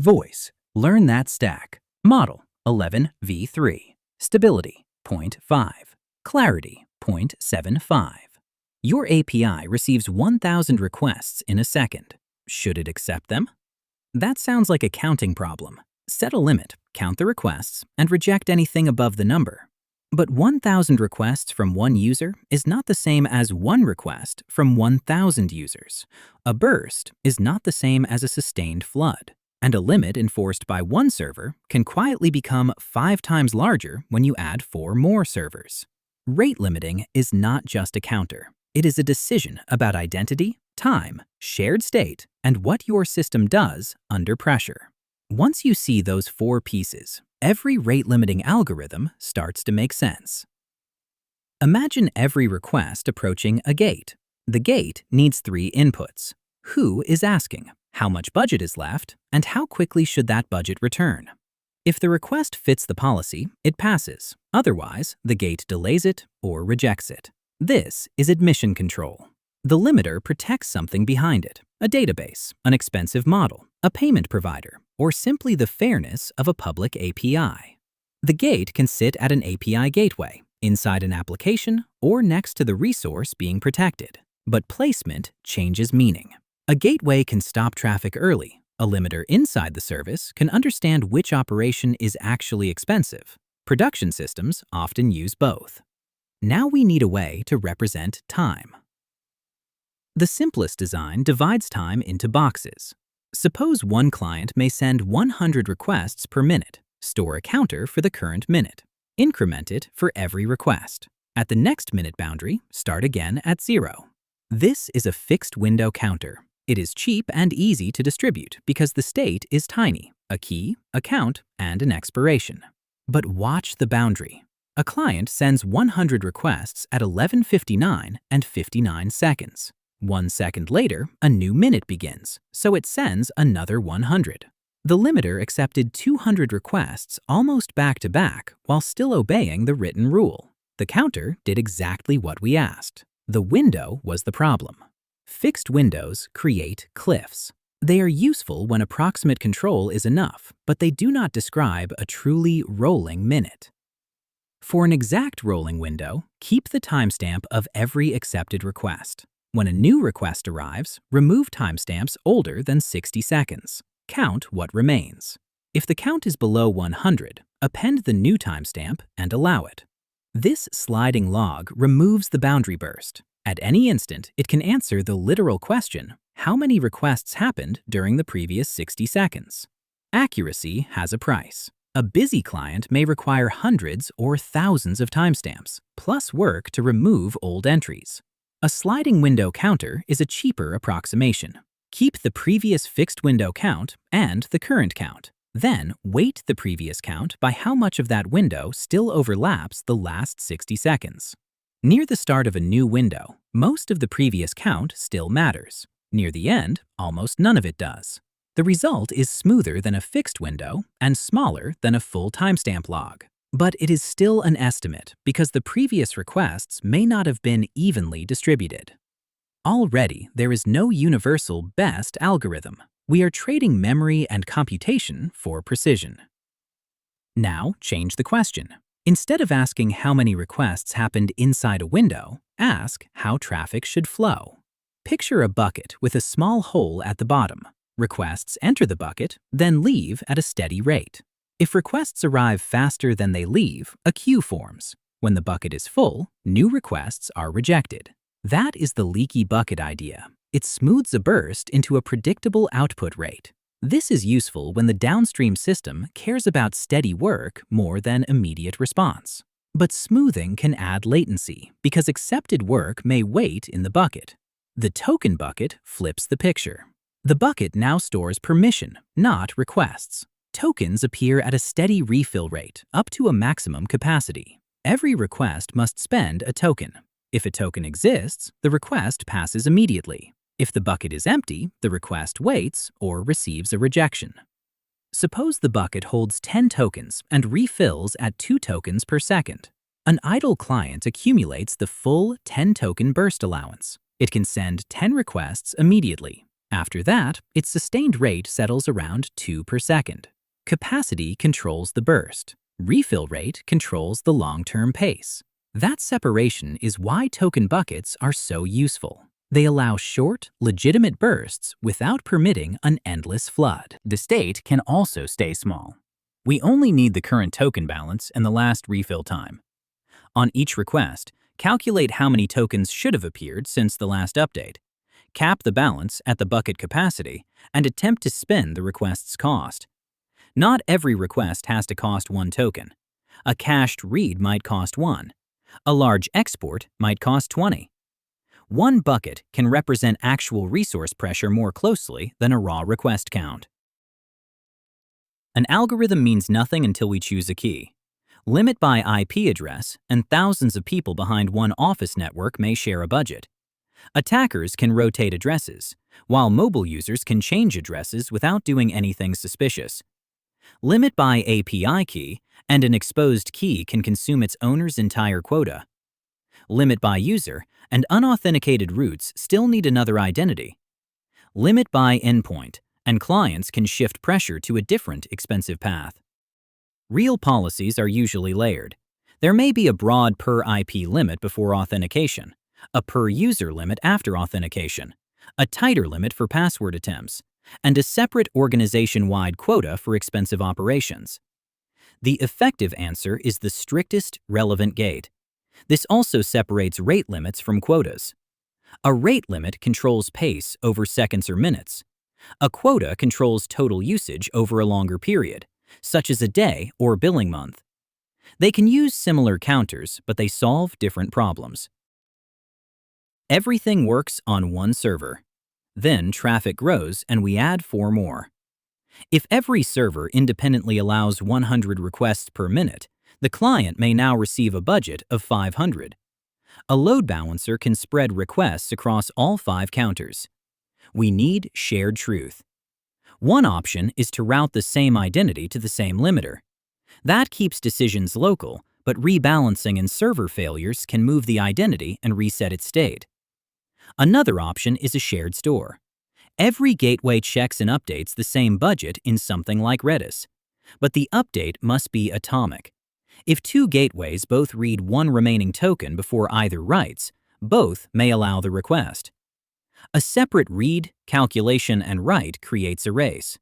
Voice, learn that stack. Model, 11v3. Stability, 0.5. Clarity, 0.75. Your API receives 1,000 requests in a second. Should it accept them? That sounds like a counting problem. Set a limit, count the requests, and reject anything above the number. But 1,000 requests from one user is not the same as one request from 1,000 users. A burst is not the same as a sustained flood. And a limit enforced by one server can quietly become 5 times larger when you add 4 more servers. Rate limiting is not just a counter. It is a decision about identity, time, shared state, and what your system does under pressure. Once you see those 4 pieces, every rate-limiting algorithm starts to make sense. Imagine every request approaching a gate. The gate needs 3 inputs. Who is asking? How much budget is left? And how quickly should that budget return? If the request fits the policy, it passes. Otherwise, the gate delays it or rejects it. This is admission control. The limiter protects something behind it, a database, an expensive model, a payment provider, or simply the fairness of a public API. The gate can sit at an API gateway, inside an application, or next to the resource being protected. But placement changes meaning. A gateway can stop traffic early. A limiter inside the service can understand which operation is actually expensive. Production systems often use both. Now we need a way to represent time. The simplest design divides time into boxes. Suppose one client may send 100 requests per minute. Store a counter for the current minute. Increment it for every request. At the next minute boundary, start again at 0. This is a fixed window counter. It is cheap and easy to distribute because the state is tiny, a key, a count, and an expiration. But watch the boundary. A client sends 100 requests at 11:59 and 59 seconds. 1 second later, a new minute begins, so it sends another 100. The limiter accepted 200 requests almost back-to-back while still obeying the written rule. The counter did exactly what we asked. The window was the problem. Fixed windows create cliffs. They are useful when approximate control is enough, but they do not describe a truly rolling minute. For an exact rolling window, keep the timestamp of every accepted request. When a new request arrives, remove timestamps older than 60 seconds. Count what remains. If the count is below 100, append the new timestamp and allow it. This sliding log removes the boundary burst. At any instant, it can answer the literal question, how many requests happened during the previous 60 seconds? Accuracy has a price. A busy client may require hundreds or thousands of timestamps, plus work to remove old entries. A sliding window counter is a cheaper approximation. Keep the previous fixed window count and the current count. Then weight the previous count by how much of that window still overlaps the last 60 seconds. Near the start of a new window, most of the previous count still matters. Near the end, almost none of it does. The result is smoother than a fixed window and smaller than a full timestamp log. But it is still an estimate because the previous requests may not have been evenly distributed. Already, there is no universal best algorithm. We are trading memory and computation for precision. Now, change the question. Instead of asking how many requests happened inside a window, ask how traffic should flow. Picture a bucket with a small hole at the bottom. Requests enter the bucket, then leave at a steady rate. If requests arrive faster than they leave, a queue forms. When the bucket is full, new requests are rejected. That is the leaky bucket idea. It smooths a burst into a predictable output rate. This is useful when the downstream system cares about steady work more than immediate response. But smoothing can add latency because accepted work may wait in the bucket. The token bucket flips the picture. The bucket now stores permission, not requests. Tokens appear at a steady refill rate, up to a maximum capacity. Every request must spend a token. If a token exists, the request passes immediately. If the bucket is empty, the request waits or receives a rejection. Suppose the bucket holds 10 tokens and refills at 2 tokens per second. An idle client accumulates the full 10-token burst allowance. It can send 10 requests immediately. After that, its sustained rate settles around 2 per second. Capacity controls the burst. Refill rate controls the long-term pace. That separation is why token buckets are so useful. They allow short, legitimate bursts without permitting an endless flood. The state can also stay small. We only need the current token balance and the last refill time. On each request, calculate how many tokens should have appeared since the last update. Cap the balance at the bucket capacity and attempt to spend the request's cost. Not every request has to cost 1 token. A cached read might cost 1. A large export might cost 20. 1 bucket can represent actual resource pressure more closely than a raw request count. An algorithm means nothing until we choose a key. Limit by IP address, and thousands of people behind one office network may share a budget. Attackers can rotate addresses, while mobile users can change addresses without doing anything suspicious. Limit by API key, and an exposed key can consume its owner's entire quota. Limit by user, and unauthenticated routes still need another identity. Limit by endpoint, and clients can shift pressure to a different expensive path. Real policies are usually layered. There may be a broad per-IP limit before authentication, a per-user limit after authentication, a tighter limit for password attempts, and a separate organization-wide quota for expensive operations. The effective answer is the strictest relevant gate. This also separates rate limits from quotas. A rate limit controls pace over seconds or minutes. A quota controls total usage over a longer period, such as a day or billing month. They can use similar counters, but they solve different problems. Everything works on one server. Then traffic grows and we add 4 more. If every server independently allows 100 requests per minute, the client may now receive a budget of 500. A load balancer can spread requests across all 5 counters. We need shared truth. One option is to route the same identity to the same limiter. That keeps decisions local, but rebalancing and server failures can move the identity and reset its state. Another option is a shared store. Every gateway checks and updates the same budget in something like Redis, but the update must be atomic. If 2 gateways both read 1 remaining token before either writes, both may allow the request. A separate read, calculation, and write creates a race.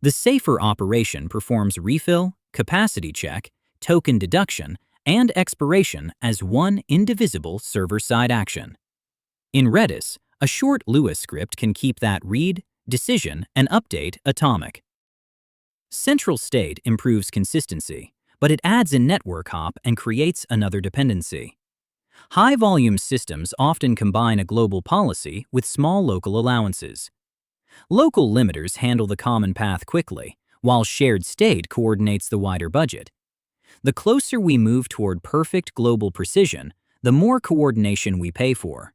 The safer operation performs refill, capacity check, token deduction, and expiration as one indivisible server-side action. In Redis, a short Lua script can keep that read, decision, and update atomic. Central state improves consistency, but it adds a network hop and creates another dependency. High-volume systems often combine a global policy with small local allowances. Local limiters handle the common path quickly, while shared state coordinates the wider budget. The closer we move toward perfect global precision, the more coordination we pay for.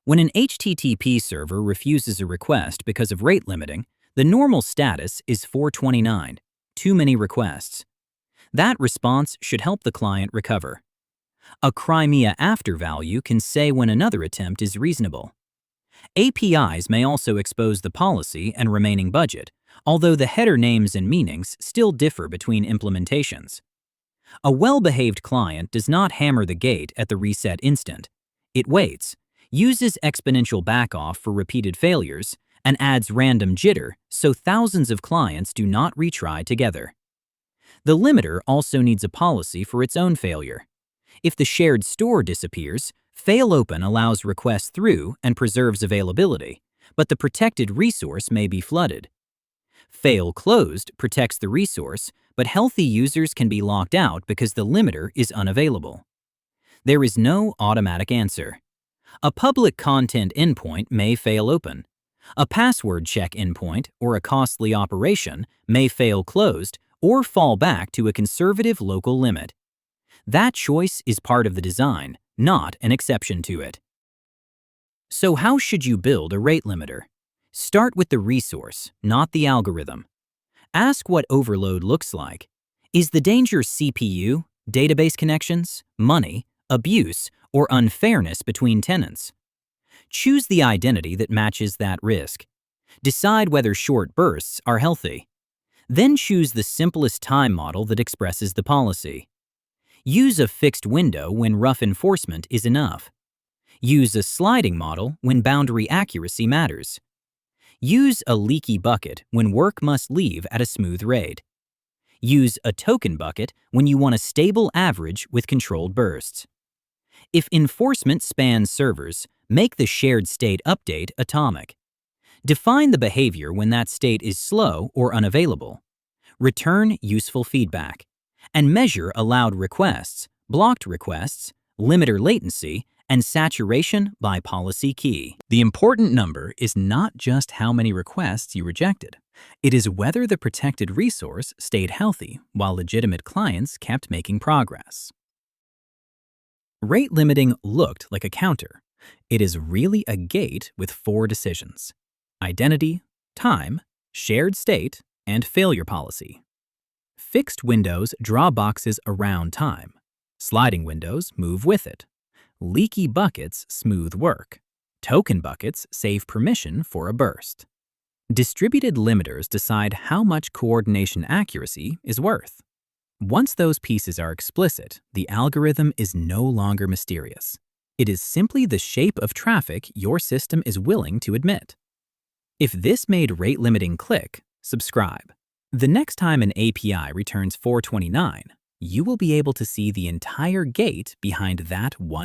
When an HTTP server refuses a request because of rate limiting, the normal status is 429, too many requests. That response should help the client recover. A Crimea after value can say when another attempt is reasonable. APIs may also expose the policy and remaining budget, although the header names and meanings still differ between implementations. A well-behaved client does not hammer the gate at the reset instant. It waits, uses exponential backoff for repeated failures, and adds random jitter so thousands of clients do not retry together. The limiter also needs a policy for its own failure. If the shared store disappears, fail open allows requests through and preserves availability, but the protected resource may be flooded. Fail closed protects the resource, but healthy users can be locked out because the limiter is unavailable. There is no automatic answer. A public content endpoint may fail open. A password check endpoint or a costly operation may fail closed or fall back to a conservative local limit. That choice is part of the design, not an exception to it. So how should you build a rate limiter? Start with the resource, not the algorithm. Ask what overload looks like. Is the danger CPU, database connections, money, abuse, or unfairness between tenants? Choose the identity that matches that risk. Decide whether short bursts are healthy. Then choose the simplest time model that expresses the policy. Use a fixed window when rough enforcement is enough. Use a sliding model when boundary accuracy matters. Use a leaky bucket when work must leave at a smooth rate. Use a token bucket when you want a stable average with controlled bursts. If enforcement spans servers, make the shared state update atomic. Define the behavior when that state is slow or unavailable. Return useful feedback. And measure allowed requests, blocked requests, limiter latency, and saturation by policy key. The important number is not just how many requests you rejected. It is whether the protected resource stayed healthy while legitimate clients kept making progress. Rate limiting looked like a counter. It is really a gate with 4 decisions: identity, time, shared state, and failure policy. Fixed windows draw boxes around time. Sliding windows move with it. Leaky buckets smooth work. Token buckets save permission for a burst. Distributed limiters decide how much coordination accuracy is worth. Once those pieces are explicit, the algorithm is no longer mysterious. It is simply the shape of traffic your system is willing to admit. If this made rate limiting click, subscribe. The next time an API returns 429, you will be able to see the entire gate behind that one